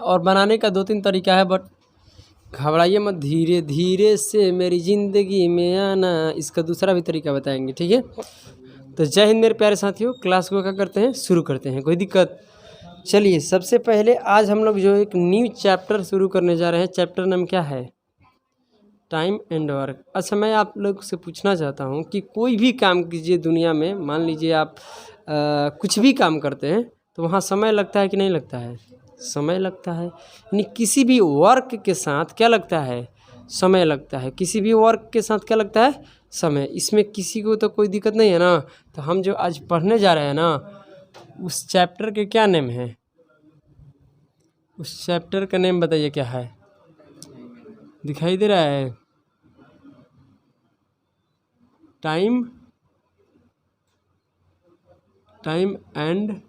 और बनाने का 2-3 तरीका है, बट घबराइए मत, धीरे धीरे से मेरी ज़िंदगी में आना, इसका दूसरा भी तरीका बताएंगे, ठीक है। तो जय हिंद मेरे प्यारे साथियों, क्लास को क्या करते हैं, शुरू करते हैं, कोई दिक्कत। चलिए सबसे पहले आज हम लोग जो एक न्यू चैप्टर शुरू करने जा रहे हैं। चैप्टर नाम क्या है, टाइम एंड वर्क। अच्छा, मैं आप लोग से पूछना चाहता हूँ कि कोई भी काम कीजिए दुनिया में, मान लीजिए आप कुछ भी काम करते हैं तो वहाँ समय लगता है कि नहीं लगता है, समय लगता है। यानी किसी भी वर्क के साथ क्या लगता है, समय लगता है। किसी भी वर्क के साथ क्या लगता है, समय। इसमें किसी को तो कोई दिक्कत नहीं है ना। तो हम जो आज पढ़ने जा रहे हैं ना, उस चैप्टर के क्या नेम है, उस चैप्टर का नेम बताइए क्या है, दिखाई दे रहा है, टाइम एंड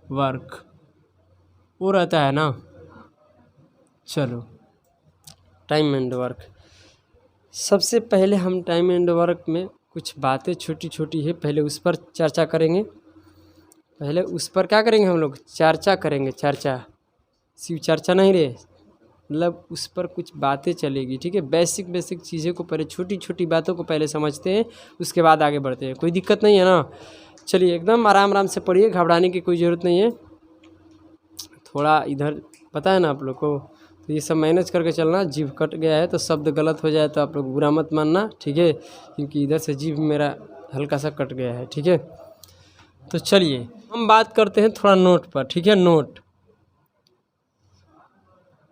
वर्क, वो रहता है ना। चलो टाइम एंड वर्क, सबसे पहले हम टाइम एंड वर्क में कुछ बातें छोटी छोटी है, पहले उस पर चर्चा करेंगे। पहले उस पर क्या करेंगे हम लोग, चर्चा करेंगे। चर्चा सिर्फ चर्चा नहीं रे, मतलब उस पर कुछ बातें चलेगी, ठीक है। बेसिक चीज़ों को पहले, छोटी छोटी बातों को पहले समझते हैं, उसके बाद आगे बढ़ते हैं, कोई दिक्कत नहीं है ना। चलिए एकदम आराम से पढ़िए, घबराने की कोई ज़रूरत नहीं है। थोड़ा इधर पता है ना आप लोग को, तो ये सब मैनेज करके चलना। जीभ कट गया है तो शब्द गलत हो जाए तो आप लोग बुरा मत मानना, ठीक है, क्योंकि इधर से जीभ मेरा हल्का सा कट गया है, ठीक है। तो चलिए हम बात करते हैं थोड़ा नोट पर, ठीक है। नोट,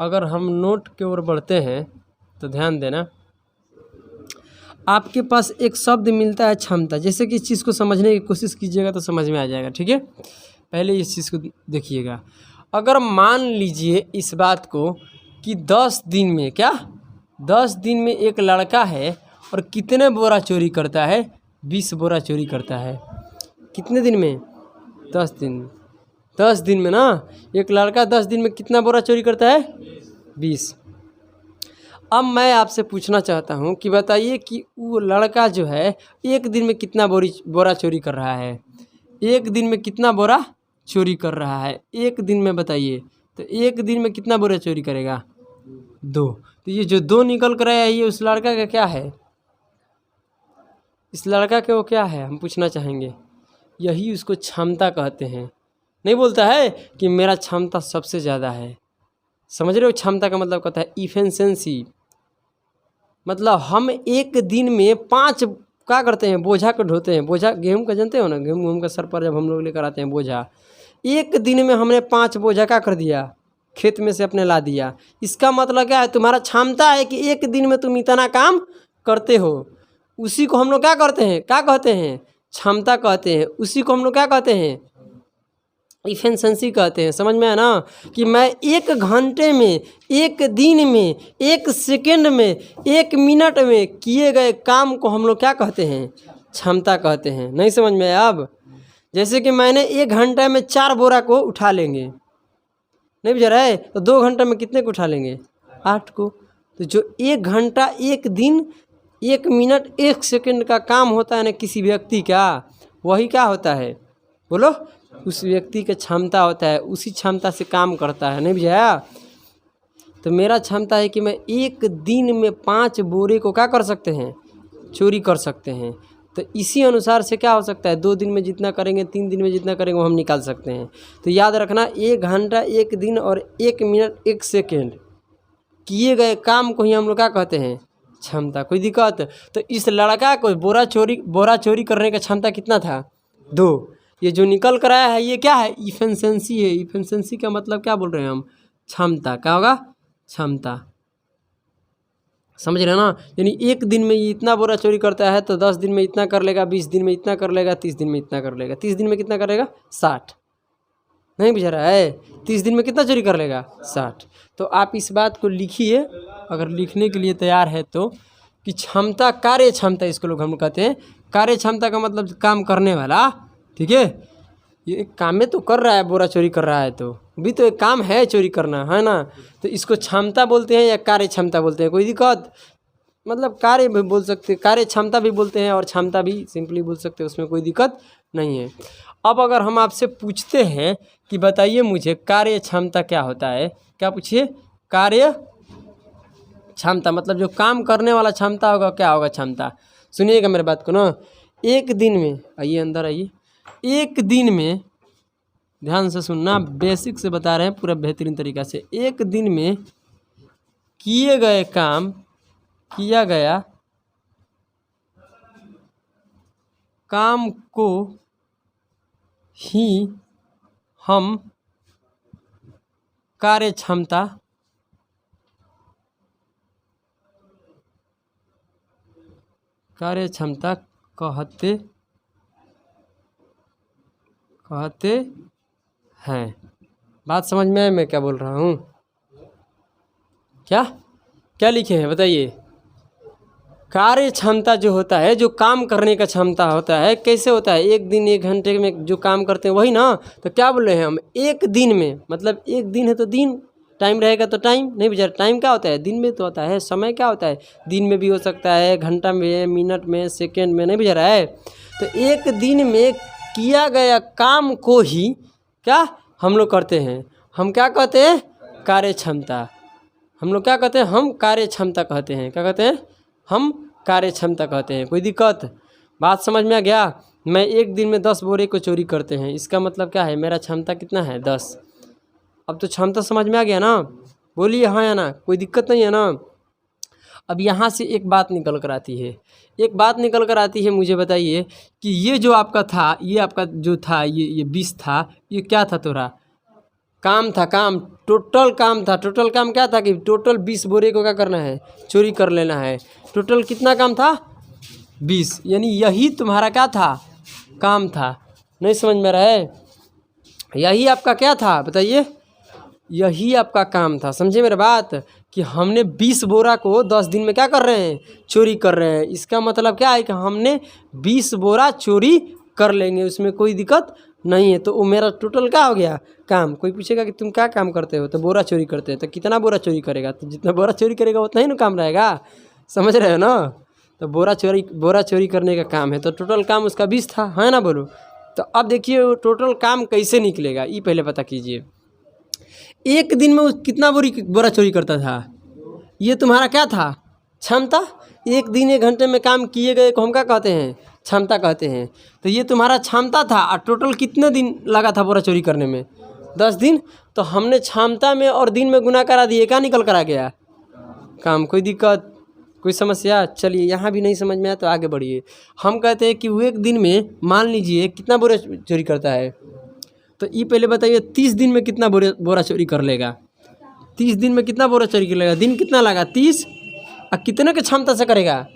अगर हम नोट की ओर बढ़ते हैं तो ध्यान देना, आपके पास एक शब्द मिलता है क्षमता। जैसे कि इस चीज़ को समझने की कोशिश कीजिएगा तो समझ में आ जाएगा, ठीक है। पहले इस चीज़ को देखिएगा। अगर मान लीजिए इस बात को कि 10 दिन में, क्या 10 दिन में एक लड़का है और कितने बोरा चोरी करता है, 20 बोरा चोरी करता है। कितने दिन में, 10 दिन। 10 दिन में ना एक लड़का 10 दिन में कितना बोरा चोरी करता है, 20। अब मैं आपसे पूछना चाहता हूँ कि बताइए कि वो लड़का जो है एक दिन में कितना बोरा चोरी कर रहा है, एक दिन में कितना बोरा चोरी कर रहा है, एक दिन में बताइए। तो एक दिन में कितना बोरा चोरी करेगा, 2। तो ये जो 2 निकल कर आया, ये उस लड़का का क्या है, इस लड़का के वो क्या है, हम पूछना चाहेंगे। यही उसको क्षमता कहते हैं। नहीं बोलता है कि मेरा क्षमता सबसे ज़्यादा है, समझ रहे हो। क्षमता का मतलब कहता है इफिशिएंसी, मतलब हम एक दिन में 5 क्या करते हैं, बोझा को ढोते हैं। बोझा गेहूं का जानते हो ना, गेहूं का सर पर जब हम लोग लेकर आते हैं बोझा, एक दिन में हमने 5 बोझा क्या कर दिया, खेत में से अपने ला दिया। इसका मतलब क्या है, तुम्हारा क्षमता है कि एक दिन में तुम इतना काम करते हो। उसी को हम लोग क्या करते हैं, क्या कहते हैं, क्षमता कहते हैं। उसी को हम लोग क्या कहते हैं, इफिशिएंसी कहते हैं। समझ में आया ना, कि मैं 1 घंटे में, 1 दिन में, 1 सेकेंड में, 1 मिनट में किए गए काम को हम लोग क्या कहते हैं, क्षमता कहते हैं। नहीं समझ में आया अब। जैसे कि मैंने 1 घंटे में 4 बोरा को उठा लेंगे, नहीं बुझा रहा है, तो 2 घंटे में कितने को उठा लेंगे, 8 को। तो जो 1 घंटा, 1 दिन, 1 मिनट, 1 सेकेंड का काम होता है ना किसी व्यक्ति का, वही क्या होता है, बोलो, उस व्यक्ति का क्षमता होता है। उसी क्षमता से काम करता है, नहीं बुझाया। तो मेरा क्षमता है कि मैं 1 दिन में 5 बोरे को क्या कर सकते हैं, चोरी कर सकते हैं। तो इसी अनुसार से क्या हो सकता है, 2 दिन में जितना करेंगे, 3 दिन में जितना करेंगे वो हम निकाल सकते हैं। तो याद रखना, 1 घंटा, 1 दिन और 1 मिनट, 1 सेकेंड किए गए काम को ही हम लोग क्या कहते हैं, क्षमता। कोई दिक्कत। तो इस लड़का को बोरा चोरी करने का क्षमता कितना था, 2। ये जो निकल कर आया है ये क्या है, इफिशिएंसी है। इफिशिएंसी का मतलब क्या बोल रहे हैं हम, क्षमता। क्या होगा, क्षमता, समझ रहे हैं ना। यानी 1 दिन में ये इतना बोरा चोरी करता है तो 10 दिन में इतना कर लेगा, 20 दिन में इतना कर लेगा, 30 दिन में इतना कर लेगा। 30 दिन में कितना करेगा, 60। नहीं बुझा रहा है, 30 दिन में कितना चोरी कर लेगा, 60। तो आप इस बात को लिखिए, अगर लिखने के लिए तैयार है तो, कि क्षमता, कार्य क्षमता, इसको लोग हम कहते हैं। कार्य क्षमता का मतलब काम करने वाला, ठीक है। ये एक काम में तो कर रहा है, बोरा चोरी कर रहा है तो भी तो एक काम है चोरी करना, है ना। तो इसको क्षमता बोलते हैं या कार्य क्षमता बोलते हैं, कोई दिक्कत। मतलब कार्य भी बोल सकते, कार्य क्षमता भी बोलते हैं और क्षमता भी सिंपली बोल सकते हैं, उसमें कोई दिक्कत नहीं है। अब अगर हम आपसे पूछते हैं कि बताइए मुझे कार्य क्षमता क्या होता है, क्या पूछिए? कार्य क्षमता, मतलब जो काम करने वाला क्षमता होगा क्या होगा? क्षमता। सुनिएगा मेरे बात को ना, एक दिन में, आइए अंदर आइए, एक दिन में, ध्यान से सुनना, बेसिक से बता रहे हैं पूरा बेहतरीन तरीका से। एक दिन में किए गए काम, किया गया काम को ही हम कार्य क्षमता कहते हैं। बात समझ में आए मैं क्या बोल रहा हूँ? क्या क्या लिखे हैं बताइए? कार्य क्षमता जो होता है, जो काम करने का क्षमता होता है, कैसे होता है? एक दिन 1 घंटे में जो काम करते हैं वही ना। तो क्या बोल रहे हैं हम? एक दिन में, मतलब एक दिन है तो दिन, टाइम रहेगा तो टाइम नहीं बेचारा। टाइम क्या होता है? दिन में तो होता है। समय क्या होता है? दिन में भी हो सकता है, घंटा में, मिनट में, सेकेंड में, नहीं बेचारा है। तो एक दिन में किया गया काम को ही क्या हम लोग करते हैं? हम क्या कहते हैं? कार्य क्षमता। हम लोग क्या कहते हैं? हम कार्य क्षमता कहते हैं। क्या कहते हैं? हम कार्य क्षमता कहते हैं। कोई दिक्कत? बात समझ में आ गया? मैं एक दिन में 10 बोरे को चोरी करते हैं, इसका मतलब क्या है? मेरा क्षमता कितना है? 10। अब तो क्षमता समझ में आ गया ना? बोलिए हाँ या ना, कोई दिक्कत नहीं है ना? अब यहाँ से एक बात निकल कर आती है, एक बात निकल कर आती है, मुझे बताइए कि ये जो आपका था, ये आपका जो था, ये 20 था, ये क्या था? तोरा काम था, काम, टोटल काम था। टोटल काम क्या था? कि टोटल 20 बोरे को क्या करना है? चोरी कर लेना है। टोटल कितना काम था? 20। यानी यही तुम्हारा क्या था? काम था। नहीं समझ में रहा है? यही आपका क्या था बताइए? यही आपका काम था। समझे मेरे बात? कि हमने 20 बोरा को 10 दिन में क्या कर रहे हैं? चोरी कर रहे हैं। इसका मतलब क्या है? कि हमने 20 बोरा चोरी कर लेंगे, उसमें कोई दिक्कत नहीं है। तो वो मेरा टोटल क्या हो गया? काम। कोई पूछेगा कि तुम क्या काम करते हो? तो बोरा चोरी करते हैं। तो कितना बोरा चोरी करेगा? तो जितना बोरा चोरी करेगा उतना ही ना काम रहेगा। समझ रहे हो ना? तो बोरा चोरी करने का काम है, तो टोटल काम उसका 20 था, है ना? बोलो। तो अब देखिए वो टोटल काम कैसे निकलेगा, ये पहले पता कीजिए। एक दिन में वो कितना बोरा चोरी करता था? ये तुम्हारा क्या था? क्षमता। एक दिन 1 घंटे में काम किए गए को हम क्या कहते हैं? क्षमता कहते हैं। तो ये तुम्हारा क्षमता था। और टोटल कितने दिन लगा था बोरा चोरी करने में? 10 दिन। तो हमने क्षमता में और दिन में गुना करा दिए, क्या निकल कर आ गया? काम। कोई दिक्कत, कोई समस्या? चलिए, यहाँ भी नहीं समझ में आया तो आगे बढ़िए। हम कहते हैं कि वो एक दिन में मान लीजिए कितना बोरा चोरी करता है। तो ये पहले बताइए 30 दिन में कितना बोरा चोरी कर लेगा? 30 दिन में कितना बोरा चोरी कर लेगा? दिन कितना लगा? 30। और कितने के क्षमता से करेगा?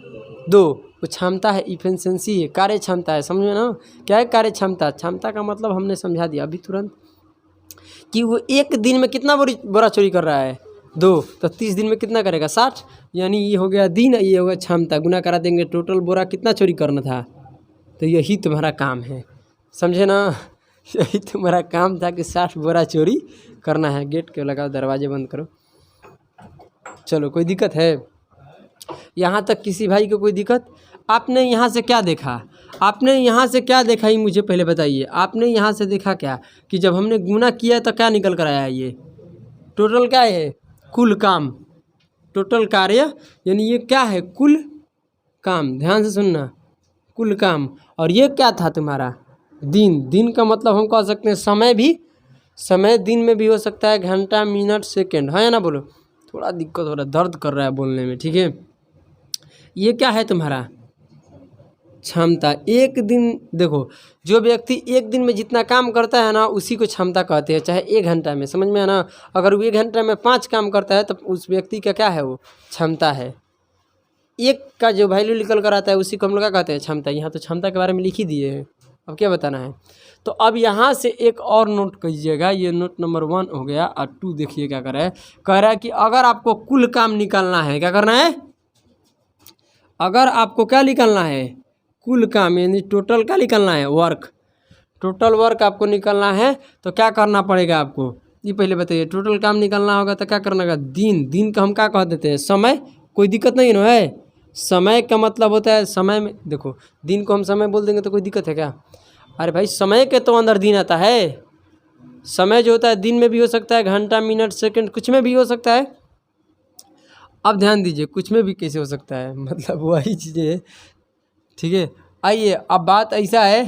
2। वो क्षमता है, इफिशिएंसी है, कार्य क्षमता है। समझ में ना? क्या है कार्य क्षमता? क्षमता का मतलब हमने समझा दिया अभी तुरंत, कि वो एक दिन में कितना बोरा चोरी कर रहा है? 2। तो 30 दिन में कितना करेगा? 60। यानी ये हो गया दिन, ये हो गया क्षमता, गुना करा देंगे, टोटल बोरा कितना चोरी करना था? तो यही तुम्हारा काम है। समझे ना? यही तुम्हारा काम था कि 60 बोरा चोरी करना है। गेट क्यों लगाओ? दरवाजे बंद करो। चलो, कोई दिक्कत है? यहाँ तक किसी भाई को कोई दिक्कत? आपने यहाँ से क्या देखा? आपने यहाँ से क्या देखा ये मुझे पहले बताइए। आपने यहाँ से देखा क्या? कि जब हमने गुना किया तो क्या निकल कर आया? ये टोटल क्या है? कुल काम, टोटल कार्य, यानी ये क्या है? कुल काम। ध्यान से सुनना, कुल काम। और ये क्या था तुम्हारा? दिन। दिन का मतलब हम कह सकते हैं समय भी। समय दिन में भी हो सकता है, घंटा, मिनट, सेकंड, है ना? बोलो। थोड़ा दिक्कत हो रहा है, दर्द कर रहा है बोलने में, ठीक है? ये क्या है तुम्हारा? क्षमता। एक दिन, देखो, जो व्यक्ति एक दिन में जितना काम करता है ना, उसी को क्षमता कहते हैं, चाहे 1 घंटा में। समझ में है ना? अगर वो 1 घंटे में 5 काम करता है तो उस व्यक्ति का क्या है? वो क्षमता है। एक का जो वैल्यू निकल कर आता है उसी को हम लोग क्या कहते हैं? क्षमता। यहाँ तो क्षमता के बारे में लिख ही दिए हैं, अब क्या बताना है? तो अब यहाँ से एक और नोट कीजिएगा, ये नोट नंबर 1 हो गया। और 2 देखिए क्या कर रहा है। कह रहा है कि अगर आपको कुल काम निकालना है, क्या करना है? अगर आपको क्या निकालना है? कुल काम, यानी टोटल क्या निकालना है? वर्क। टोटल वर्क आपको निकालना है तो क्या करना पड़ेगा आपको? ये पहले बताइए। टोटल काम निकालना होगा तो क्या करना होगा? दिन। दिन का हम क्या कह देते हैं? समय। कोई दिक्कत नहीं ना है? समय का मतलब होता है, समय में देखो, दिन को हम समय बोल देंगे तो कोई दिक्कत है क्या? अरे भाई, समय के तो अंदर दिन आता है। समय जो होता है दिन में भी हो सकता है, घंटा, मिनट, सेकंड, कुछ में भी हो सकता है। अब ध्यान दीजिए कुछ में भी कैसे हो सकता है, मतलब वही चीज़ें, ठीक है। आइए अब बात ऐसा है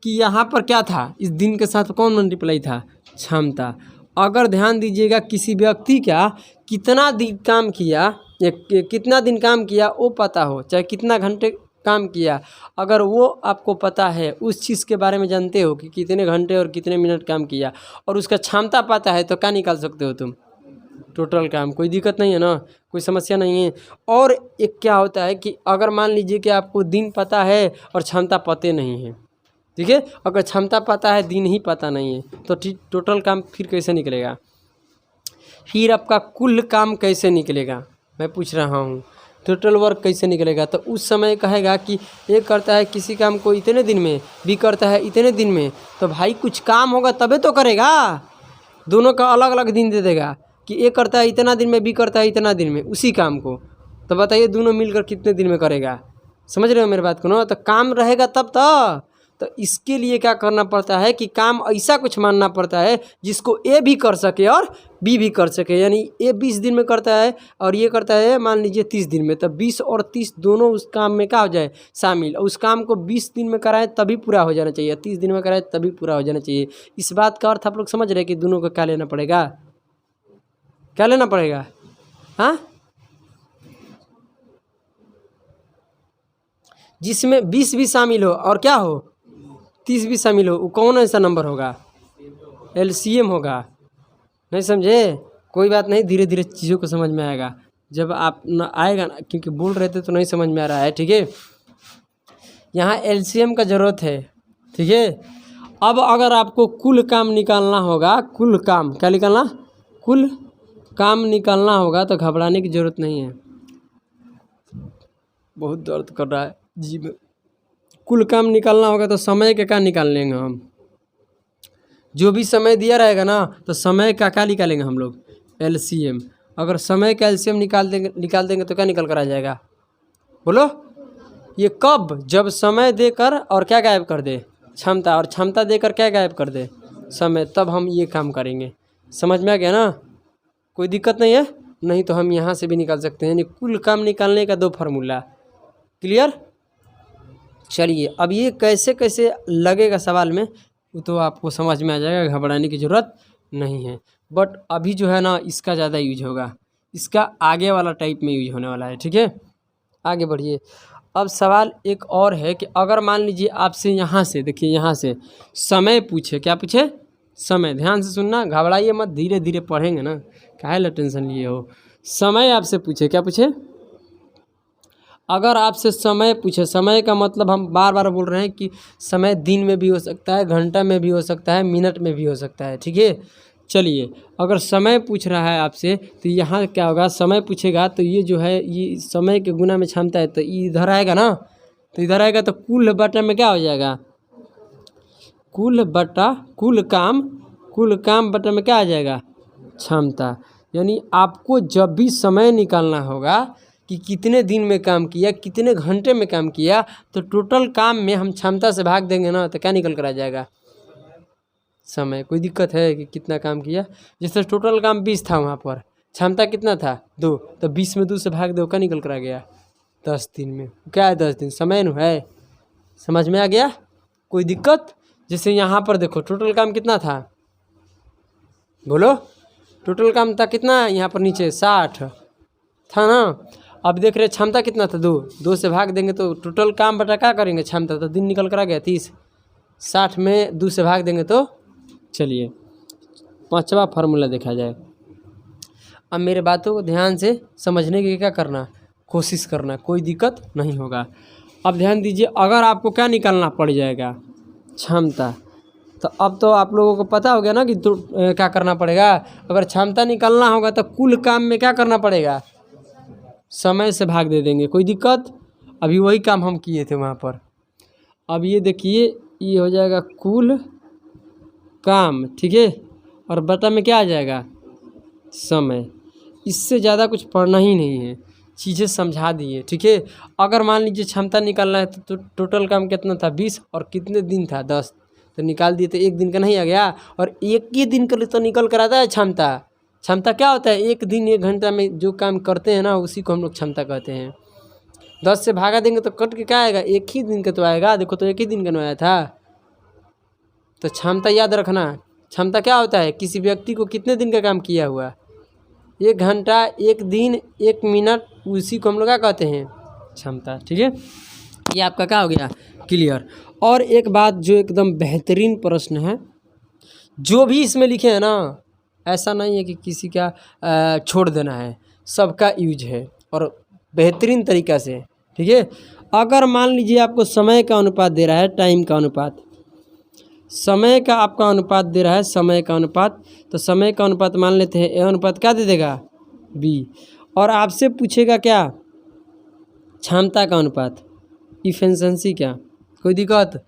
कि यहाँ पर क्या था, इस दिन के साथ कौन मल्टीप्लाई था, क्षमता। अगर ध्यान दीजिएगा किसी व्यक्ति का कितना दिन काम किया या कितना दिन काम किया वो पता हो, चाहे कितना घंटे काम किया, अगर वो आपको पता है, उस चीज़ के बारे में जानते हो कि कितने घंटे और कितने मिनट काम किया, और उसका क्षमता पता है, तो क्या निकाल सकते हो तुम, टोटल काम। कोई दिक्कत नहीं है ना, कोई समस्या नहीं है। और एक क्या होता है कि अगर मान लीजिए कि आपको दिन पता है और क्षमता पते नहीं है, ठीक है, अगर क्षमता पता है दिन ही पता नहीं है, तो टोटल काम फिर कैसे निकलेगा, फिर आपका कुल काम कैसे निकलेगा, मैं पूछ रहा हूँ, टोटल वर्क कैसे निकलेगा। तो उस समय कहेगा कि एक करता है किसी काम को इतने दिन में, बी करता है इतने दिन में, तो भाई कुछ काम होगा तबे तो करेगा, दोनों का अलग अलग दिन दे देगा कि एक करता है इतना दिन में, बी करता है इतना दिन में उसी काम को, तो बताइए दोनों मिलकर कितने दिन में करेगा। समझ रहे हो मेरे बात को ना, तो काम रहेगा तब तो इसके लिए क्या करना पड़ता है कि काम ऐसा कुछ मानना पड़ता है जिसको ए भी कर सके और बी भी कर सके। यानी ए 20 दिन में करता है और ये करता है मान लीजिए 30 दिन में, तो 20 और 30 दोनों उस काम में क्या हो जाए, शामिल। उस काम को 20 दिन में कराए तभी पूरा हो जाना चाहिए, 30 दिन में कराए तभी पूरा हो जाना चाहिए। इस बात का अर्थ आप लोग समझ रहे हैं कि दोनों को क्या लेना पड़ेगा, क्या लेना पड़ेगा, हाँ, जिसमें 20 भी शामिल हो और क्या हो 30 भी शामिल हो, वो कौन ऐसा नंबर होगा, LCM होगा। नहीं समझे, कोई बात नहीं, धीरे धीरे चीज़ों को समझ में आएगा, जब आप न आएगा ना, क्योंकि बोल रहे थे तो नहीं समझ में आ रहा है, ठीक है। यहाँ LCM का ज़रूरत है, ठीक है। अब अगर आपको कुल काम निकालना होगा, कुल काम क्या निकालना, कुल काम निकालना होगा, तो घबराने की ज़रूरत नहीं है। बहुत दर्द कर रहा है जी में। कुल काम निकालना होगा तो समय का क्या निकाल लेंगे हम, जो भी समय दिया रहेगा ना, तो समय का क्या निकालेंगे हम लोग, LCM। अगर समय का LCM निकाल देंगे तो क्या निकल कर आ जाएगा, बोलो। ये कब, जब समय देकर और क्या गायब कर दे, क्षमता, और क्षमता देकर क्या गायब कर दे, समय, तब हम ये काम करेंगे। समझ में आ गया ना, कोई दिक्कत नहीं है। नहीं तो हम यहाँ से भी निकाल सकते हैं, यानी कुल काम निकालने का 2 फार्मूला, क्लियर। चलिए अब ये कैसे कैसे लगेगा सवाल में, वो तो आपको समझ में आ जाएगा, घबराने की ज़रूरत नहीं है। बट अभी जो है ना इसका ज़्यादा यूज होगा, इसका आगे वाला टाइप में यूज होने वाला है, ठीक है। आगे बढ़िए। अब सवाल एक और है कि अगर मान लीजिए आपसे यहाँ से, देखिए यहाँ से समय पूछे, क्या पूछे, समय, ध्यान से सुनना, घबराइए मत, धीरे धीरे पढ़ेंगे ना, काहे ला टेंशन लिए हो। समय आपसे पूछे, क्या पूछे, अगर आपसे समय पूछे, समय का मतलब हम बार बार बोल रहे हैं कि समय दिन में भी हो सकता है, घंटा में भी हो सकता है, मिनट में भी हो सकता है, ठीक है। चलिए अगर समय पूछ रहा है आपसे, तो यहाँ क्या होगा, समय पूछेगा तो ये जो है ये समय के गुना में क्षमता है, तो ये इधर आएगा ना, तो इधर आएगा तो कुल बटा में क्या हो जाएगा, कुल बटा कुल काम बटा में क्या आ जाएगा, क्षमता। यानी आपको जब भी समय निकालना होगा कि कितने दिन में काम किया, कितने घंटे में काम किया, तो टोटल काम में हम क्षमता से भाग देंगे ना, तो क्या निकल कर आ जाएगा, समय। कोई दिक्कत है कि कितना काम किया, जैसे टोटल काम 20 था, वहाँ पर क्षमता कितना था 2, तो 20 में 2 से भाग दो, क्या निकल कर आ गया 10 दिन में। क्या है 10 दिन, समय न है, समझ में आ गया, कोई दिक्कत। जैसे यहाँ पर देखो टोटल काम कितना था, बोलो, टोटल काम था कितना, यहाँ पर नीचे 60 था ना। अब देख रहे क्षमता कितना था 2 से भाग देंगे तो टोटल काम बटा क्या करेंगे, क्षमता, तो दिन निकल कर आ गया 30। 60 में 2 से भाग देंगे तो, चलिए 5वां फार्मूला देखा जाए। अब मेरे बातों को ध्यान से समझने की क्या करना, कोशिश करना, कोई दिक्कत नहीं होगा। अब ध्यान दीजिए, अगर आपको क्या निकालना पड़ जाएगा, क्षमता, तो अब तो आप लोगों को पता हो गया ना कि क्या करना पड़ेगा। अगर क्षमता निकालना होगा तो कुल काम में क्या करना पड़ेगा, समय से भाग दे देंगे, कोई दिक्कत। अभी वही काम हम किए थे वहाँ पर। अब ये देखिए ये हो जाएगा कुल काम, ठीक है, और बटा में क्या आ जाएगा, समय। इससे ज़्यादा कुछ पढ़ना ही नहीं है, चीज़ें समझा दिए, ठीक है। अगर मान लीजिए क्षमता निकालना है तो टोटल काम कितना था 20, और कितने दिन था 10, तो निकाल दिए तो एक दिन का नहीं आ गया। और एक ही दिन के लिए तो निकल कर आता है क्षमता। क्षमता क्या होता है? एक दिन 1 घंटा में जो काम करते हैं ना उसी को हम लोग क्षमता कहते हैं। 10 से भागा देंगे तो कट के क्या आएगा? एक ही दिन का तो आएगा। देखो तो एक ही दिन का आया था। तो क्षमता याद रखना। क्षमता क्या होता है? किसी व्यक्ति को कितने दिन का काम किया हुआ, 1 घंटा, 1 दिन, 1 मिनट, उसी को हम लोग क्या कहते हैं? क्षमता। ठीक है, ये आपका क्या हो गया? क्लियर। और एक बात जो एकदम बेहतरीन प्रश्न है, जो भी इसमें लिखे हैं ना, ऐसा नहीं है कि किसी का छोड़ देना है, सबका यूज है और बेहतरीन तरीक़ा से। ठीक है, अगर मान लीजिए आपको समय का अनुपात दे रहा है, टाइम का अनुपात, समय का आपका अनुपात दे रहा है, समय का अनुपात, तो समय का अनुपात मान लेते हैं, ए अनुपात क्या दे देगा? बी। और आपसे पूछेगा क्या? क्षमता का अनुपात, इफिशिएंसी क्या? कोई दिक्कत?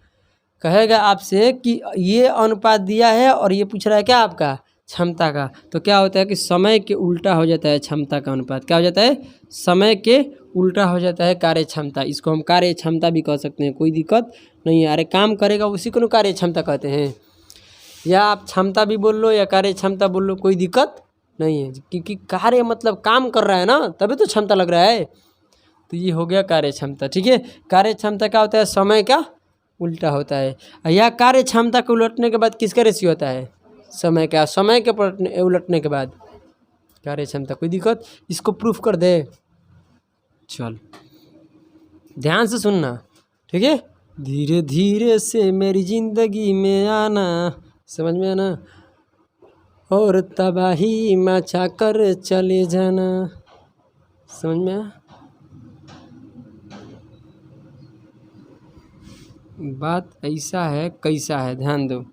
कहेगा आपसे कि ये अनुपात दिया है और ये पूछ रहा है क्या आपका? क्षमता का। तो क्या होता है कि समय के उल्टा हो जाता है क्षमता का अनुपात। क्या हो जाता है? समय के उल्टा हो जाता है कार्य क्षमता। इसको हम कार्य क्षमता भी कह सकते हैं, कोई दिक्कत नहीं है। अरे काम करेगा उसी को कार्य क्षमता कहते हैं। या आप क्षमता भी बोल लो या कार्य क्षमता बोल लो, कोई दिक्कत नहीं है, क्योंकि कार्य मतलब काम कर रहा है ना, तभी तो क्षमता लग रहा है। तो ये हो गया कार्य क्षमता। ठीक है, कार्य क्षमता क्या होता है? समय का उल्टा होता है। या कार्य क्षमता को उलटने के बाद किसका रेशियो होता है? समय का। समय के उलटने के बाद कार्य क्षमता। कोई दिक्कत? इसको प्रूफ कर दे। चल ध्यान से सुनना। ठीक है, धीरे धीरे से मेरी जिंदगी में आना, समझ में आना, और तबाही मचा कर चले जाना। समझ में आया? बात ऐसा है कैसा है, ध्यान दो।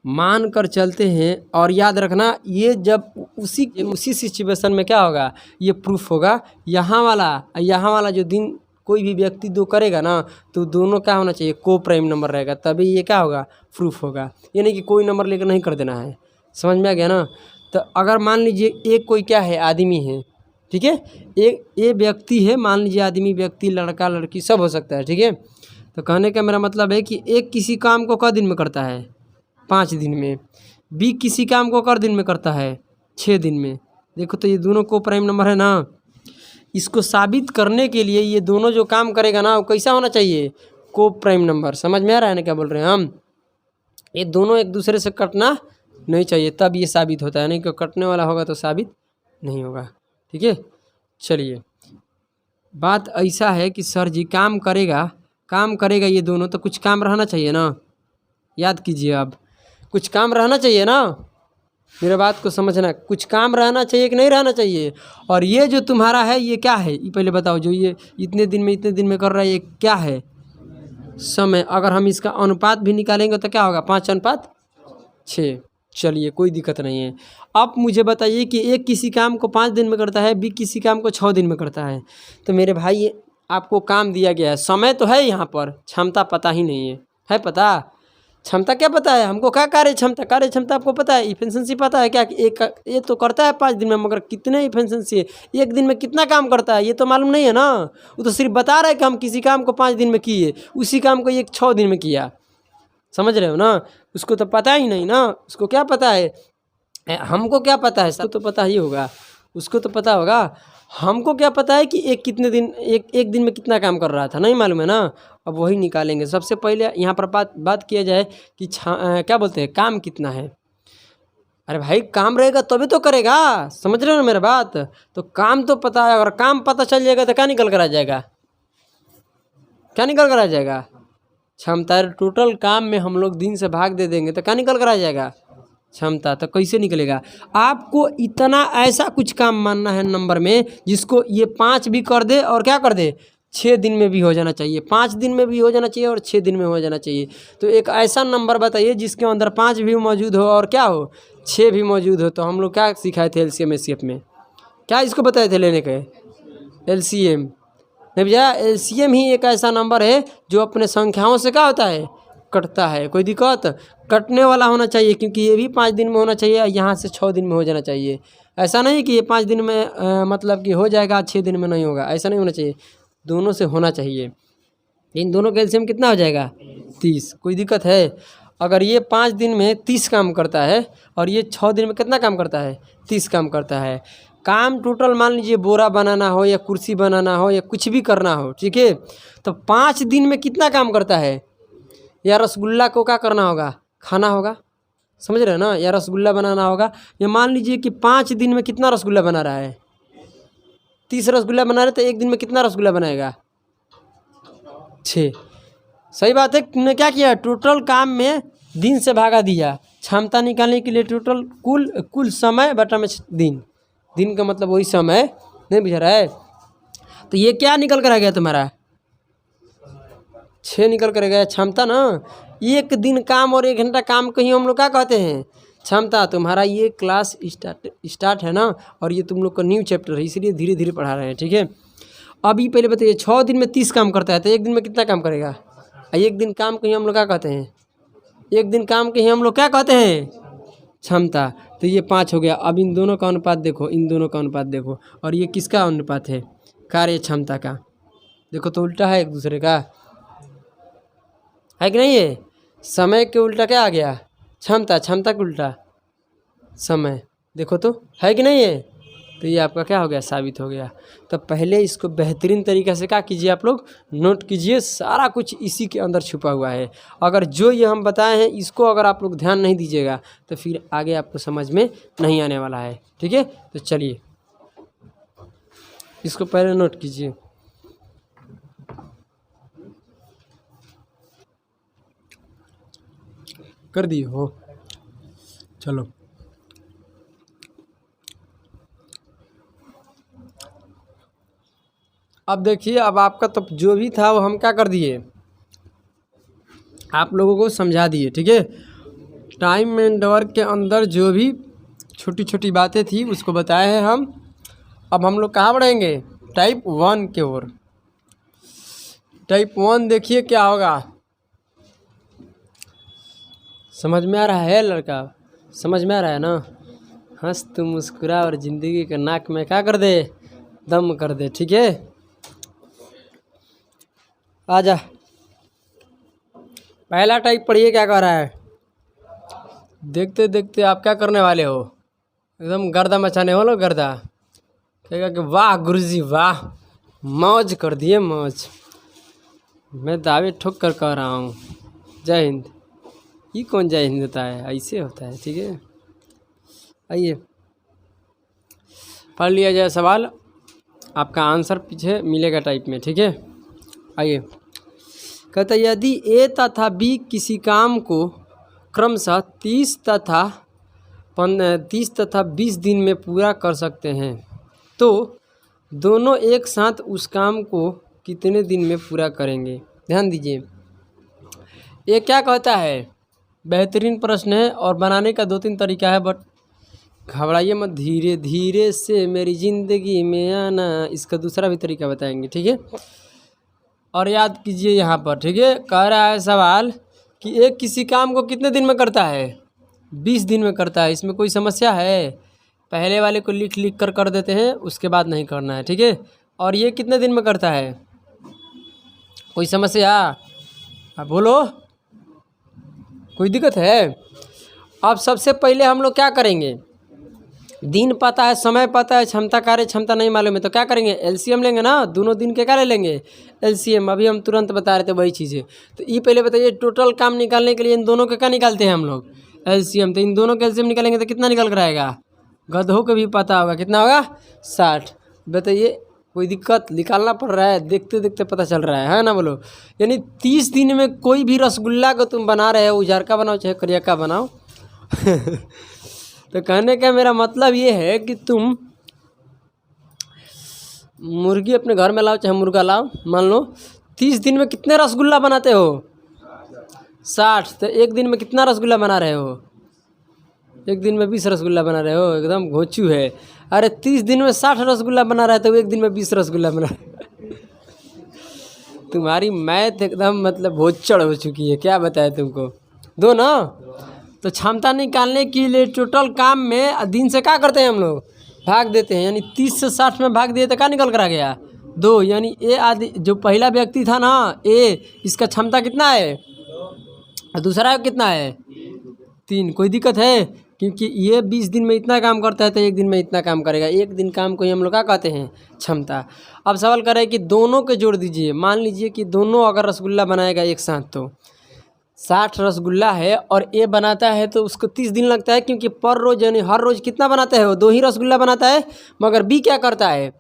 मान कर चलते हैं और याद रखना, ये जब उसी सिचुएशन में क्या होगा? ये प्रूफ होगा। यहाँ वाला जो दिन कोई भी व्यक्ति दो करेगा ना, तो दोनों क्या होना चाहिए? को प्राइम नंबर रहेगा, तभी ये क्या होगा? प्रूफ होगा। ये नहीं कि कोई नंबर लेकर नहीं कर देना है। समझ में आ गया ना? तो अगर मान लीजिए एक कोई क्या है? आदमी है। ठीक है, एक व्यक्ति है, मान लीजिए आदमी, व्यक्ति, लड़का, लड़की, सब हो सकता है। ठीक है, तो कहने का मेरा मतलब है कि एक किसी काम को क दिन में करता है? 5 दिन में। बी किसी काम को कर दिन में करता है? 6 दिन में। देखो तो ये दोनों को प्राइम नंबर है ना। इसको साबित करने के लिए ये दोनों जो काम करेगा ना, वो कैसा होना चाहिए? को प्राइम नंबर। समझ में आ रहा है ना क्या बोल रहे हैं हम? ये दोनों एक दूसरे से कटना नहीं चाहिए, तब ये साबित होता है, नहीं कि कटने वाला होगा तो साबित नहीं होगा। ठीक है, चलिए, बात ऐसा है कि सर जी काम करेगा ये दोनों, तो कुछ काम रहना चाहिए ना। याद कीजिए, अब कुछ काम रहना चाहिए ना। मेरे बात को समझना, कुछ काम रहना चाहिए कि नहीं रहना चाहिए? और ये जो तुम्हारा है ये क्या है? ये पहले बताओ। जो ये इतने दिन में कर रहा है, ये क्या है? समय। अगर हम इसका अनुपात भी निकालेंगे तो क्या होगा? 5:6। चलिए, कोई दिक्कत नहीं है। अब मुझे बताइए कि एक किसी काम को 5 दिन में करता है, बी किसी काम को 6 दिन में करता है। तो मेरे भाई आपको काम दिया गया है, समय तो है यहाँ पर, क्षमता पता ही नहीं है पता? क्षमता क्या पता है हमको? क्या कार्य क्षमता आपको पता है? इफिशिएंसी पता है क्या? कि एक ये तो करता है 5 दिन में, मगर कितने इफिशिएंसी है, एक दिन में कितना काम करता है, ये तो मालूम नहीं है ना। वो तो सिर्फ बता रहा है कि हम किसी काम को 5 दिन में किए, उसी काम को ये 6 दिन में किया। समझ रहे हो ना? उसको तो पता ही नहीं ना। उसको क्या पता है? हमको क्या पता है? सब तो पता ही होगा, उसको तो पता होगा। हमको क्या पता है कि एक दिन में कितना काम कर रहा था? नहीं मालूम है ना। अब वही निकालेंगे। सबसे पहले यहाँ पर बात किया जाए कि क्या बोलते हैं, काम कितना है। अरे भाई काम रहेगा तभी तो करेगा। समझ रहे हो ना मेरा बात? तो काम तो पता है। अगर काम पता चल जाएगा तो क्या निकल कर आ जाएगा? क्या निकल कर आ जाएगा? क्षमता। टोटल काम में हम लोग दिन से भाग दे देंगे तो क्या निकल कर आ जाएगा? क्षमता। तो कैसे निकलेगा? आपको इतना ऐसा कुछ काम मानना है नंबर में जिसको ये 5 भी कर दे और क्या कर दे, 6 दिन में भी हो जाना चाहिए, 5 दिन में भी हो जाना चाहिए और 6 दिन में हो जाना चाहिए। तो एक ऐसा नंबर बताइए जिसके अंदर 5 भी मौजूद हो और क्या हो, 6 भी मौजूद हो। तो हम लोग क्या सिखाए थे एलसीएम एचसीएफ में? क्या इसको बताए थे लेने के? एलसीएम। नहीं भैया, एलसीएम ही एक ऐसा नंबर है जो अपने संख्याओं से क्या होता है? कटता है। कोई दिक्कत? कटने वाला होना चाहिए, क्योंकि ये भी 5 दिन में होना चाहिए, यहाँ से 6 दिन में हो जाना चाहिए। ऐसा नहीं कि ये 5 दिन में मतलब कि हो जाएगा, 6 दिन में नहीं होगा, ऐसा नहीं होना चाहिए। दोनों से होना चाहिए। इन दोनों का एलसीएम कितना हो जाएगा 30। कोई दिक्कत है? अगर ये 5 दिन में 30 काम करता है और ये 6 दिन में कितना काम करता है 30 काम करता है। काम टोटल मान लीजिए बोरा बनाना हो या कुर्सी बनाना हो या कुछ भी करना हो, ठीक है, तो 5 दिन में कितना काम करता है। या रसगुल्ला को क्या करना होगा, खाना होगा, समझ रहे हो ना, या रसगुल्ला बनाना होगा। या मान लीजिए कि 5 दिन में कितना रसगुल्ला बना रहा है, 30 रसगुल्ला बना रहे तो एक दिन में कितना रसगुल्ला बनाएगा 6। सही बात है। तुमने क्या किया, टोटल काम में दिन से भागा दिया। क्षमता निकालने के लिए टोटल कुल समय बटा में दिन का मतलब वही समय, नहीं बुझा रहा है। तो ये क्या निकल कर आ गया तुम्हारा 6 निकल कर गया क्षमता ना। एक दिन काम और 1 घंटा काम को ही हम लोग क्या कहते हैं क्षमता। तुम्हारा ये क्लास स्टार्ट है ना, और ये तुम लोग का न्यू चैप्टर है, इसलिए धीरे धीरे पढ़ा रहे हैं, ठीक है। अभी पहले बताइए 6 दिन में 30 काम करता है तो एक दिन में कितना काम करेगा। एक दिन काम को ही हम लोग क्या कहते हैं, एक दिन काम के ही हम लोग क्या कहते हैं क्षमता। तो ये 5 हो गया। अब इन दोनों का अनुपात देखो, इन दोनों का अनुपात देखो, और ये किसका अनुपात है कार्य क्षमता का। देखो तो उल्टा है एक दूसरे का, है कि नहीं। है समय के उल्टा क्या आ गया क्षमता, क्षमता के उल्टा समय, देखो तो है कि नहीं है। तो ये आपका क्या हो गया साबित हो गया। तो पहले इसको बेहतरीन तरीक़े से क्या कीजिए, आप लोग नोट कीजिए, सारा कुछ इसी के अंदर छुपा हुआ है। अगर जो ये हम बताए हैं इसको अगर आप लोग ध्यान नहीं दीजिएगा तो फिर आगे आपको समझ में नहीं आने वाला है, ठीक है। तो चलिए इसको पहले नोट कीजिए। कर दिए हो, चलो अब देखिए। अब आपका तो जो भी था वो हम क्या कर दिए, आप लोगों को समझा दिए, ठीक है। टाइम एंड वर्क के अंदर जो भी छोटी छोटी बातें थी उसको बताए हैं हम। अब हम लोग कहाँ बढ़ेंगे, टाइप 1 के ओर। टाइप 1 देखिए क्या होगा, समझ में आ रहा है लड़का, समझ में आ रहा है ना। हंस तू मुस्कुरा और ज़िंदगी के नाक में क्या कर दे दम कर दे, ठीक है। आजा पहला टाइप पढ़िए क्या कह रहा है। देखते देखते आप क्या करने वाले हो, एकदम गर्दा मचाने वाले हो। गर्दा कहेगा कि वाह गुरुजी वाह, मौज कर दिए मौज। मैं दावे ठोक कर कह रहा हूँ जय हिंद। ये कौन जय हिंद होता है, ऐसे होता है, ठीक है। आइए पढ़ लिया जाए सवाल, आपका आंसर पीछे मिलेगा टाइप में, ठीक है। आइए कहता है यदि ए तथा बी किसी काम को क्रमशः 30 तथा 20 दिन में पूरा कर सकते हैं तो दोनों एक साथ उस काम को कितने दिन में पूरा करेंगे। ध्यान दीजिए, ये क्या कहता है, बेहतरीन प्रश्न है और बनाने का 2-3 तरीका है, बट घबराइए मत, धीरे धीरे से मेरी ज़िंदगी में आना, इसका दूसरा भी तरीका बताएंगे, ठीक है। और याद कीजिए यहाँ पर, ठीक है, कह रहा है सवाल कि एक किसी काम को कितने दिन में करता है 20 दिन में करता है। इसमें कोई समस्या है, पहले वाले को लिख लिख कर देते हैं, उसके बाद नहीं करना है, ठीक है। और ये कितने दिन में करता है, कोई समस्या, अब बोलो कोई दिक्कत है। अब सबसे पहले हम लोग क्या करेंगे, दिन पता है, समय पता है, क्षमता कार्य क्षमता नहीं मालूम है, तो क्या करेंगे एलसीएम लेंगे ना, दोनों दिन के क्या ले लेंगे एलसीएम। अभी हम तुरंत बता रहे थे वही चीज़ें। तो ये पहले बताइए टोटल काम निकालने के लिए इन दोनों के क्या निकालते हैं हम लोग एलसीएम। तो इन दोनों के एलसीएम निकालेंगे तो कितना निकल कर आएगा, गधों को भी पता होगा कितना होगा 60। बताइए कोई दिक्कत, निकालना पड़ रहा है, देखते देखते पता चल रहा है ना, बोलो। यानी 30 दिन में कोई भी रसगुल्ला को तुम बना रहे हो, उजार का बनाओ चाहे करिया का बनाओ तो कहने का मेरा मतलब ये है कि तुम मुर्गी अपने घर में लाओ चाहे मुर्गा लाओ, मान लो 30 दिन में कितने रसगुल्ला बनाते हो 60। तो एक दिन में कितना रसगुल्ला बना रहे हो, एक दिन में 20 रसगुल्ला बना रहे हो, एकदम घोंचू है। अरे 30 दिन में 60 रसगुल्ला बना रहे तो एक दिन में 20 रसगुल्ला बना तुम्हारी मैथ एकदम मतलब भोचड़ हो चुकी है, क्या बताए तुमको दो ना। तो क्षमता निकालने के लिए टोटल काम में दिन से क्या करते हैं हम लोग भाग देते हैं, यानी 30 से 60 में भाग दिए तो क्या निकल कर आ गया 2, यानी ए आदि जो पहला व्यक्ति था ना ए, इसका क्षमता कितना है और दूसरा कितना है 3। कोई दिक्कत है? क्योंकि ये 20 दिन में इतना काम करता है तो 1 दिन में इतना काम करेगा। 1 दिन काम को ही हम लोग क्या कहते हैं? क्षमता। अब सवाल कर रहे हैं कि दोनों के जोड़ दीजिए। मान लीजिए कि दोनों अगर रसगुल्ला बनाएगा एक साथ तो 60 रसगुल्ला है और ए बनाता है तो उसको 30 दिन लगता है, क्योंकि पर रोज़ यानी हर रोज़ कितना बनाता है वो 2 ही रसगुल्ला बनाता है। मगर बी क्या करता है?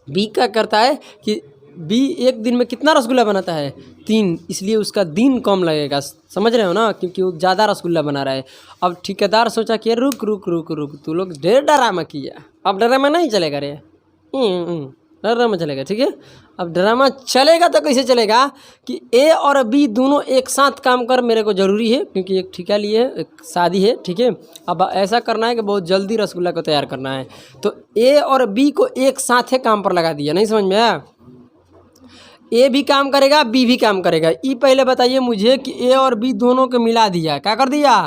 बी क्या करता है कि बी 1 दिन में कितना रसगुल्ला बनाता है? 3, इसलिए उसका दिन कम लगेगा। समझ रहे हो ना? क्योंकि वो ज़्यादा रसगुल्ला बना रहा है। अब ठेकेदार सोचा कि रुक रुक रुक रुक, तू लोग ढेर ड्रामा किया, अब ड्रामा नहीं चलेगा रे, ड्रामा चलेगा, ठीक है। अब ड्रामा चलेगा तो कैसे चलेगा कि ए और बी दोनों एक साथ काम कर मेरे को ज़रूरी है, क्योंकि एक ठेका लिए है, एक शादी है, ठीक है। अब ऐसा करना है कि बहुत जल्दी रसगुल्ला को तैयार करना है, तो ए और बी को एक साथ है काम पर लगा दिया। नहीं समझ में आया? ए भी काम करेगा, बी भी काम करेगा। ई पहले बताइए मुझे कि ए और बी दोनों को मिला दिया, क्या कर दिया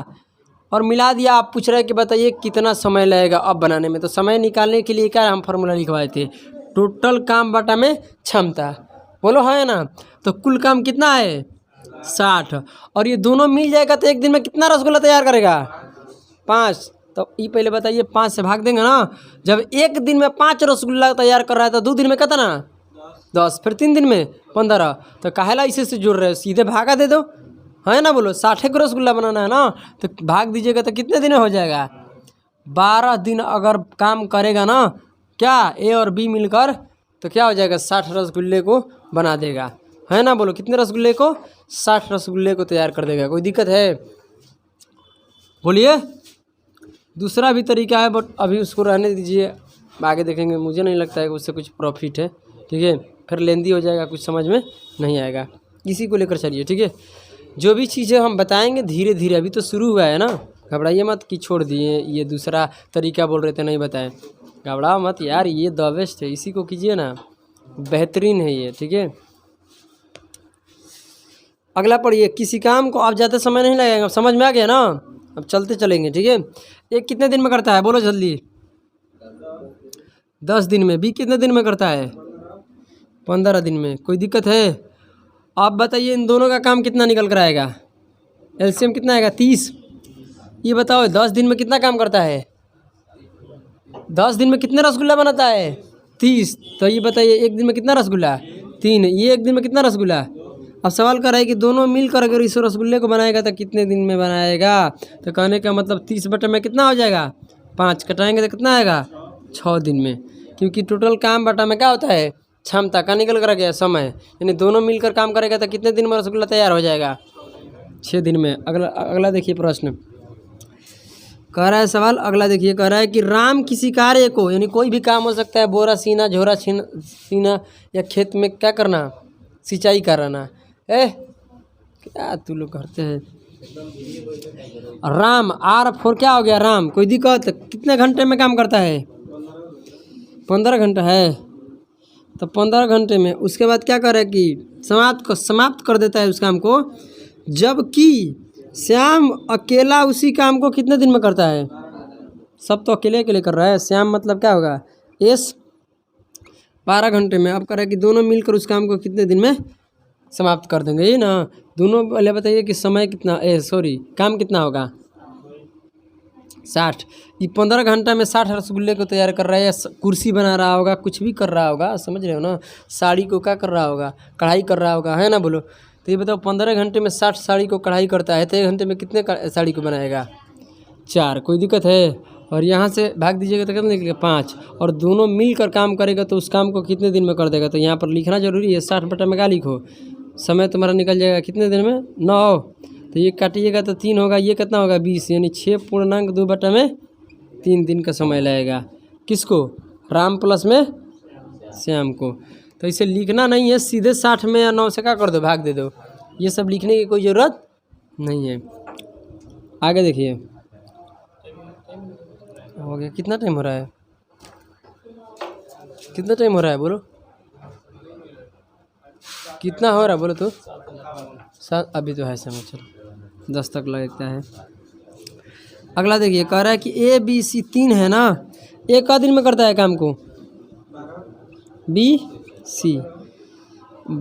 और मिला दिया। आप पूछ रहे हैं कि बताइए कितना समय लगेगा अब बनाने में। तो समय निकालने के लिए क्या हम फार्मूला लिखवाए थे? टोटल काम बटा में क्षमता, बोलो है ना। तो कुल काम कितना है 60, और ये दोनों मिल जाएगा तो 1 दिन में कितना रसगुल्ला तैयार करेगा 5। तो ये पहले बताइए 5 से भाग देंगे ना। जब 1 दिन में 5 रसगुल्ला तैयार कर रहा है तो 2 दिन में कितना 10, फिर 3 दिन में 15। तो काहेला इसे से जोड़ रहे हो? सीधे भागा दे दो, है ना। बोलो 60 को रसगुल्ला बनाना है ना, तो भाग दीजिएगा तो कितने दिन में हो जाएगा? 12 दिन अगर काम करेगा ना क्या ए और बी मिलकर, तो क्या हो जाएगा 60 रसगुल्ले को बना देगा, है ना। बोलो कितने रसगुल्ले को? 60 रसगुल्ले को तैयार कर देगा। कोई दिक्कत है? बोलिए। दूसरा भी तरीका है, बट अभी उसको रहने दीजिए, आगे देखेंगे। मुझे नहीं लगता है कि उससे कुछ प्रॉफिट है, ठीक है। फिर लेंदी हो जाएगा, कुछ समझ में नहीं आएगा। इसी को लेकर चलिए, ठीक है। जो भी चीज़ें हम बताएंगे धीरे धीरे, अभी तो शुरू हुआ है ना, घबराइए मत कि छोड़ दिए। ये दूसरा तरीका बोल रहे थे नहीं बताएं, घबराओ मत यार, ये द बेस्ट है, इसी को कीजिए ना, बेहतरीन है ये, ठीक है। अगला पढ़िए। किसी काम को आप ज़्यादा समय नहीं लगेगा, समझ में आ गया ना। अब चलते चलेंगे, ठीक है। एक कितने दिन में करता है? बोलो जल्दी। 10 दिन में। बी कितने दिन में करता है? 15 दिन में। कोई दिक्कत है? आप बताइए इन दोनों का काम कितना निकल कर आएगा? एलसीएम कितना आएगा? 30। ये बताओ 10 दिन में कितना काम करता है? 10 दिन में कितने रसगुल्ला बनाता है? 30। तो ये बताइए 1 दिन में कितना रसगुल्ला? 3। ये 1 दिन में कितना रसगुल्ला? अब सवाल कर रहा है कि दोनों मिलकर अगर इस रसगुल्ले को बनाएगा तो कितने दिन में बनाएगा। तो कहने का मतलब 30 बटे में कितना हो जाएगा? 5। कटाएंगे तो कितना आएगा? 6 दिन में। क्योंकि टोटल काम बटा में क्या होता है? क्षमता का निकल कर गया समय, यानी दोनों मिलकर काम करेगा तो कितने दिन में रसगुल्ला तैयार हो जाएगा? 6 दिन में। अगला देखिए प्रश्न कह रहा है सवाल। अगला देखिए कह रहा है कि राम किसी कार्य को, यानी कोई भी काम हो सकता है, बोरा सीना, झोरा सीना, या खेत में क्या करना, सिंचाई कराना। क्या तू लोग करते हैं? राम R4 क्या हो गया? राम। कोई दिक्कत? कितने घंटे में काम करता है? 15 घंटा है। तो 15 घंटे में उसके बाद क्या करे कि समाप्त कर देता है उस काम को। जबकि श्याम अकेला उसी काम को कितने दिन में करता है? सब तो अकेले अकेले कर रहा है। श्याम मतलब क्या होगा? एस 12 घंटे में। अब करे कि दोनों मिलकर उस काम को कितने दिन में समाप्त कर देंगे, ये ना। दोनों पहले बताइए कि समय कितना, काम कितना होगा? 60। ये 15 घंटा में 60 रसगुल्ले को तैयार कर रहा है, या कुर्सी बना रहा होगा, कुछ भी कर रहा होगा, समझ रहे हो ना। साड़ी को क्या कर रहा होगा? कढ़ाई कर रहा होगा, है ना। बोलो तो ये बताओ 15 घंटे में 60 साड़ी को कढ़ाई करता है तो 1 घंटे में कितने साड़ी को बनाएगा? 4। कोई दिक्कत है? और यहाँ से भाग दीजिएगा तो कितना निकलेगा? 5। और दोनों मिलकर काम करेगा तो उस काम को कितने दिन में कर देगा? तो यहाँ पर लिखना जरूरी है। 60 बटा में क्या लिखो? समय तुम्हारा निकल जाएगा कितने दिन में? 9। तो ये काटिएगा तो 3 होगा, ये कितना होगा? 20, यानी 6.2 बटा में 3 दिन का समय लगेगा। किसको? राम प्लस में श्याम को। तो इसे लिखना नहीं है, सीधे 60 में या 9 से क्या कर दो? भाग दे दो। ये सब लिखने की कोई ज़रूरत नहीं है। आगे देखिए हो गया। कितना टाइम हो रहा है? कितना टाइम हो रहा है? बोलो कितना हो रहा है? बोलो तो 7। अभी तो है समय, चलो 10 तक लगता है। अगला देखिए कह रहा है कि ABC 3 है ना, एक का दिन में करता है काम को? बी सी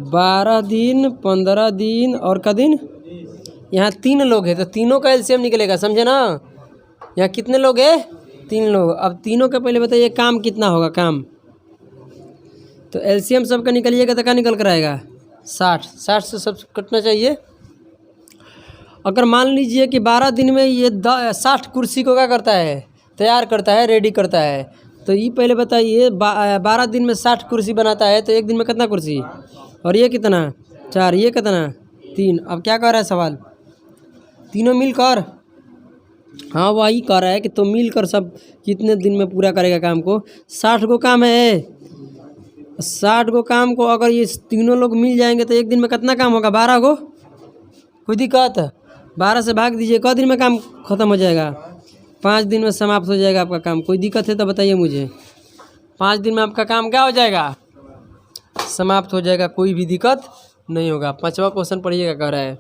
12 दिन 15 दिन और का दिन, यहाँ 3 लोग हैं तो तीनों का एलसीएम निकलेगा, समझे ना। यहाँ कितने लोग हैं, 3 लोग। अब तीनों का पहले बताइए काम कितना होगा, काम तो एलसीएम सबका निकलिएगा तो क्या निकल कर आएगा 60। 60 से सब कटना चाहिए। अगर मान लीजिए कि 12 दिन में ये 60 कुर्सी को क्या करता है, तैयार करता है, रेडी करता है, तो ये पहले बताइए 12 दिन में 60 कुर्सी बनाता है तो एक दिन में कितना कुर्सी, और ये कितना 4, ये कितना 3। अब क्या कर रहा है सवाल, तीनों मिलकर, हाँ वही कह रहा है कि तो मिलकर सब कितने दिन में पूरा करेगा काम को। 60 को काम है, 60 को काम को अगर ये तीनों लोग मिल जाएंगे तो एक दिन में कितना काम होगा, 12 को। कोई दिक्कत, 12 से भाग दीजिए, क दिन में काम ख़त्म हो जाएगा, 5 दिन में समाप्त हो जाएगा आपका काम। कोई दिक्कत है तो बताइए मुझे, 5 दिन में आपका काम क्या हो जाएगा, समाप्त हो जाएगा, कोई भी दिक्कत नहीं होगा। 5वां क्वेश्चन पढ़िएगा, कह रहा है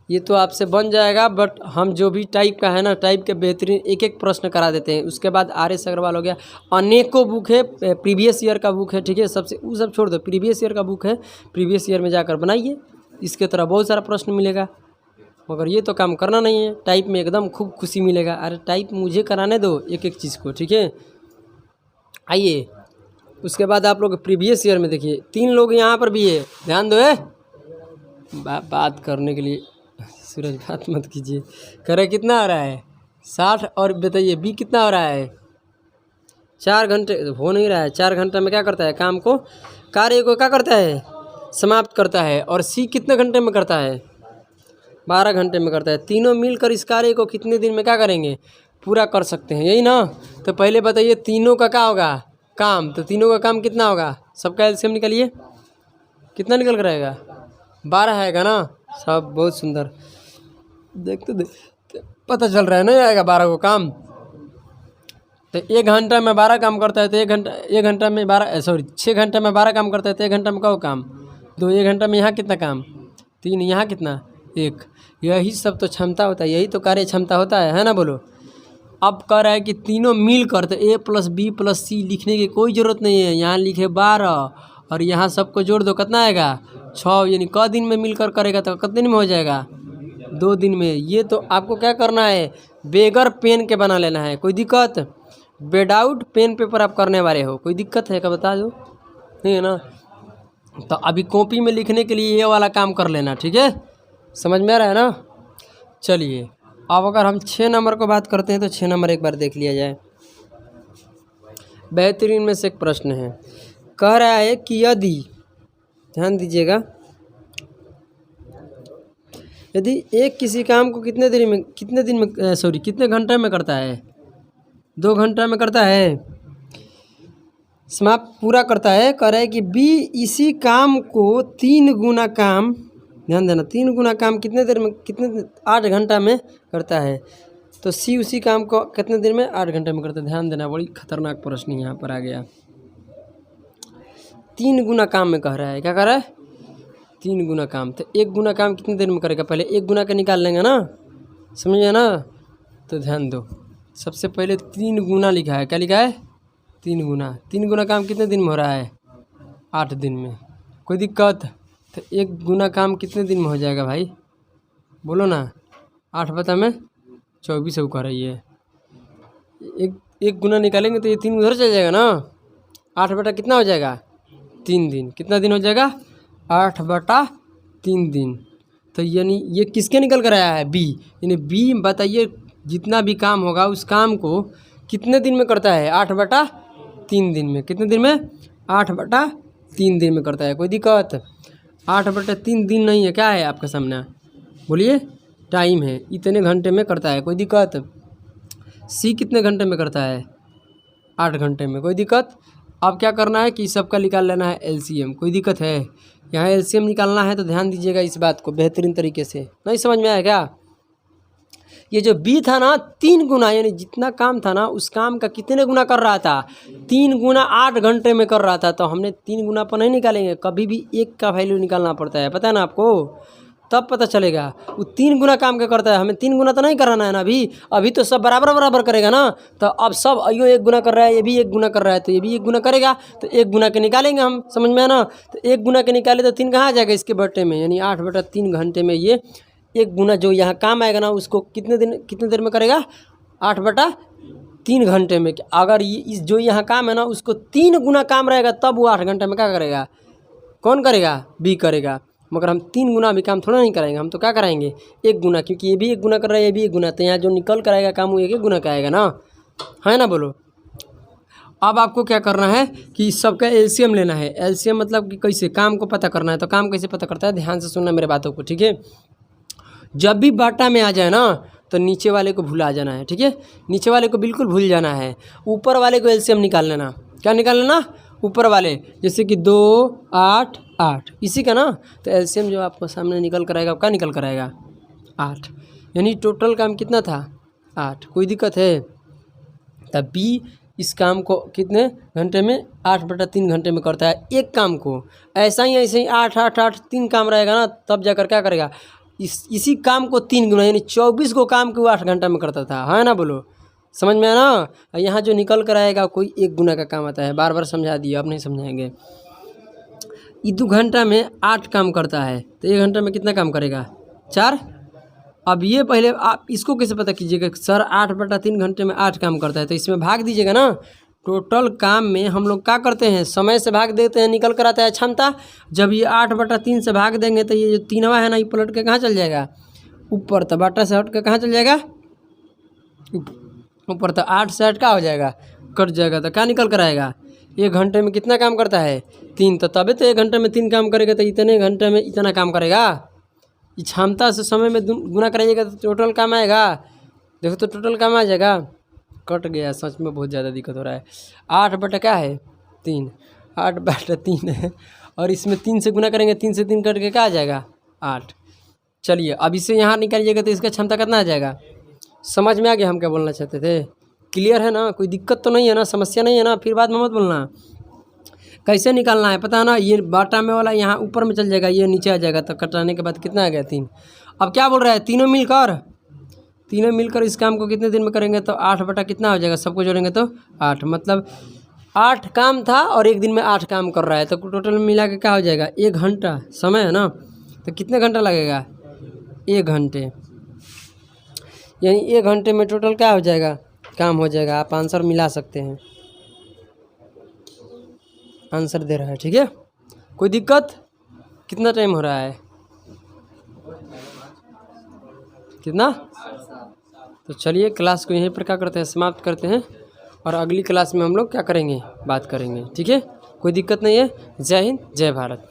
ये तो आपसे बन जाएगा, बट हम जो भी टाइप का है ना, टाइप के बेहतरीन एक एक प्रश्न करा देते हैं। उसके बाद RS अग्रवाल हो गया, अनेकों बुक है, प्रीवियस ईयर का बुक है, ठीक है, सबसे वो सब छोड़ दो, प्रीवियस ईयर का बुक है, प्रीवियस ईयर में जाकर बनाइए, इसके तरह बहुत सारा प्रश्न मिलेगा। मगर ये तो काम करना नहीं है, टाइप में एकदम खूब खुशी मिलेगा। अरे टाइप मुझे कराने दो एक एक चीज़ को, ठीक है। आइए उसके बाद आप लोग प्रीवियस ईयर में देखिए, 3 लोग यहाँ पर भी है, ध्यान दो बात करने के लिए। सूरज बात मत कीजिए। कह रहे कितना आ रहा है 60, और बताइए बी कितना हो रहा है 4 घंटे, हो नहीं रहा है। 4 घंटे में क्या करता है, काम को, कार्य को क्या करता है, समाप्त करता है। और सी कितने घंटे में करता है, 12 घंटे में करता है। तीनों मिलकर इस कार्य को कितने दिन में क्या करेंगे, पूरा कर सकते हैं, यही ना। तो पहले बताइए तीनों का क्या होगा काम, तो तीनों का काम कितना होगा, सबका एलसीएम निकालिए, कितना निकल कर आएगा, 12 आएगा ना। सब बहुत सुंदर, देखते पता चल रहा है ना, आएगा 12 को काम। तो 1 घंटा में 12 काम करता है तो 1 घंटा में 12, सॉरी 6 घंटे में 12 काम करता है तो 1 घंटा में क्या हो काम 2। 1 घंटा में यहाँ कितना काम 3, यहाँ कितना 1। यही सब तो क्षमता होता है, यही तो कार्य क्षमता होता है ना, बोलो। अब कह रहा है कि तीनों मिल कर, तो A + B + C लिखने की कोई ज़रूरत नहीं है, यहाँ लिखे 12 और यहाँ सबको जोड़ दो, कितना आएगा 6। यानी क दिन में मिलकर करेगा तो कितने दिन में हो जाएगा, 2 दिन में। ये तो आपको क्या करना है, बेगर पेन के बना लेना है। कोई दिक्कत, विदाउट पेन पेपर आप करने वाले हो, कोई दिक्कत है क्या, बता दो, नहीं है ना। तो अभी कॉपी में लिखने के लिए ये वाला काम कर लेना, ठीक है, समझ में आ रहा है ना। चलिए अब अगर हम 6 नंबर को बात करते हैं तो 6 नंबर एक बार देख लिया जाए। बेहतरीन में से एक प्रश्न है, कह रहा है कि यदि, ध्यान दीजिएगा, यदि एक किसी काम को कितने घंटे में करता है, 2 घंटा में करता है, समाप्त पूरा करता है। कह रहा है कि बी इसी काम को 3 गुना काम, ध्यान देना, 3 गुना काम कितने देर में, 8 घंटा में करता है। तो सी उसी काम को कितने देर में, 8 घंटे में करता है। ध्यान देना, बड़ी खतरनाक प्रश्न यहाँ पर आ गया। 3 गुना काम में कह रहा है, क्या कह रहा है 3 गुना काम। तो 1 गुना काम कितनी देर में करेगा, पहले 1 गुना का निकाल लेंगे ना, समझिए ना। तो ध्यान दो, सबसे पहले 3 गुना लिखा है, क्या लिखा है 3 गुना। 3 गुना काम कितने दिन में हो रहा है, 8 दिन में। कोई दिक्कत, तो 1 गुना काम कितने दिन में हो जाएगा भाई, बोलो ना। 8 बटा में 24 कह रही है, एक गुना निकालेंगे तो ये 3 उधर चल जाएगा ना। 8 बटा कितना हो जाएगा 3 दिन, कितना दिन हो जाएगा 8 बटा 3 दिन। तो यानी ये किसके निकल कर आया है, बी। यानी बी बताइए जितना भी काम होगा उस काम को कितने दिन में करता है, 8 बटा 3 दिन में। कितने दिन में, 8 बटा 3 दिन में करता है। कोई दिक्कत, 8 बटा 3 दिन नहीं है, क्या है आपके सामने, बोलिए, टाइम है, इतने घंटे में करता है। कोई दिक्कत, सी कितने घंटे में करता है, 8 घंटे में। कोई दिक्कत। अब क्या करना है कि सबका निकाल लेना है एलसीएम। कोई दिक्कत है, यहाँ एलसीएम निकालना है तो ध्यान दीजिएगा इस बात को बेहतरीन तरीके से। नहीं समझ में आया क्या, ये जो बी था ना 3 गुना, यानी जितना काम था ना उस काम का कितने गुना कर रहा था, 3 गुना 8 घंटे में कर रहा था। तो हमने 3 गुना पर नहीं निकालेंगे, कभी भी 1 का वैल्यू निकालना पड़ता है, पता है ना आपको। तब पता चलेगा। वो 3 गुना काम क्या करता है, हमें 3 गुना तो नहीं कराना है ना अभी तो सब बराबर बराबर करेगा ना। तो अब सब यो 1 गुना कर रहा है, ये भी 1 गुना कर रहा है, तो ये भी 1 गुना करेगा, तो 1 गुना के निकालेंगे हम, समझ में है ना। तो 1 गुना के निकाले तो 3 कहाँ आ जाएगा इसके बट्टे में, यानी 8/3 घंटे में ये 1 गुना जो यहाँ काम आएगा ना उसको कितने देर में करेगा, 8/3 घंटे में। अगर ये इस जो यहाँ काम है ना उसको 3 गुना काम रहेगा तब वो 8 घंटे में क्या करेगा, कौन करेगा, बी करेगा। मगर हम 3 गुना भी काम थोड़ा नहीं कराएंगे, हम तो क्या कराएंगे 1 गुना, क्योंकि ये भी 1 गुना कर रहा है, ये भी 1 गुना, तो यहाँ जो निकल कर आएगा काम वो 1 गुना का आएगा ना, है ना, बोलो। अब आपको क्या करना है कि इस सब का एलसीएम लेना है। एलसीएम मतलब कि कैसे काम को पता करना है। तो काम कैसे पता करता है, ध्यान से सुनना मेरे बातों को, ठीक है। जब भी बाटा में आ जाए ना तो नीचे वाले को भुला जाना है, ठीक है। नीचे वाले को बिल्कुल भूल जाना है, ऊपर वाले को एलसीएम निकाल लेना। क्या निकाल लेना, ऊपर वाले, जैसे कि 2, 8, 8 इसी का ना। तो एलसीएम जो आपको सामने निकल कर आएगा, क्या निकल कर आएगा, 8। यानी टोटल काम कितना था, 8। कोई दिक्कत है, तब बी इस काम को कितने घंटे में, 8/3 घंटे में करता है एक काम को। ऐसा ही 8, 8, 8 3 काम रहेगा ना, तब जाकर क्या करेगा, इसी काम को 3 गुना, यानी 24 को काम को 8 घंटा में करता था, है ना, बोलो। समझ में आया ना। यहाँ जो निकल कर आएगा कोई 1 गुना का काम आता है, बार बार समझा दिया, अब नहीं समझाएंगे। ये 2 घंटा में 8 काम करता है, तो 1 घंटा में कितना काम करेगा, 4। अब ये पहले आप इसको कैसे पता कीजिएगा, सर 8/3 घंटे में 8 काम करता है, तो इसमें भाग दीजिएगा ना। टोटल काम में हम लोग क्या करते हैं, समय से भाग देते हैं, निकल कर आता है क्षमता। जब ये 8/3 से भाग देंगे तो ये जो 3वां है ना, ये पलट के कहाँ चल जाएगा, ऊपर। तो बाटा से हट के कहाँ चल जाएगा, ऊपर। तो 8 से हट का हो जाएगा, कट जाएगा, तो क्या निकल कर आएगा, 1 घंटे में कितना काम करता है, 3। तो तभी तो 1 घंटे में 3 काम करेगा, तो इतने घंटे में इतना काम करेगा। ये क्षमता से समय में गुना कराइएगा तो टोटल काम आएगा। देखो तो टोटल काम आ जाएगा। कट गया, सच में बहुत ज़्यादा दिक्कत हो रहा है। 8 क्या है, 3, 8/3 है, और इसमें 3 से गुना करेंगे, 3 से 3 कट के क्या आ जाएगा, 8। चलिए अब इसे यहाँ निकालिएगा तो इसका क्षमता कितना आ जाएगा। समझ में आ गया हम क्या बोलना चाहते थे, क्लियर है ना, कोई दिक्कत तो नहीं है ना, समस्या नहीं है ना, फिर बाद में मत बोलना। कैसे निकालना है पता है ना, ये बाटा में वाला यहाँ ऊपर में चल जाएगा, ये नीचे आ जाएगा, तो कटाने के बाद कितना आ गया, 3। अब क्या बोल रहा है, तीनों मिलकर इस काम को कितने दिन में करेंगे, तो 8 कितना हो जाएगा, सबको जोड़ेंगे तो 8। मतलब 8 काम था और 1 दिन में 8 काम कर रहा है, तो टोटल मिला के क्या हो जाएगा, 1 घंटा समय है ना। तो कितने घंटा लगेगा, 1 घंटे, यानी 1 घंटे में टोटल क्या हो जाएगा, काम हो जाएगा। आप आंसर मिला सकते हैं, आंसर दे रहा है, ठीक है। कोई दिक्कत, कितना टाइम हो रहा है, कितना। तो चलिए क्लास को यहीं पर क्या करते हैं, समाप्त करते हैं, और अगली क्लास में हम लोग क्या करेंगे, बात करेंगे, ठीक है। कोई दिक्कत नहीं है। जय हिंद, जय भारत।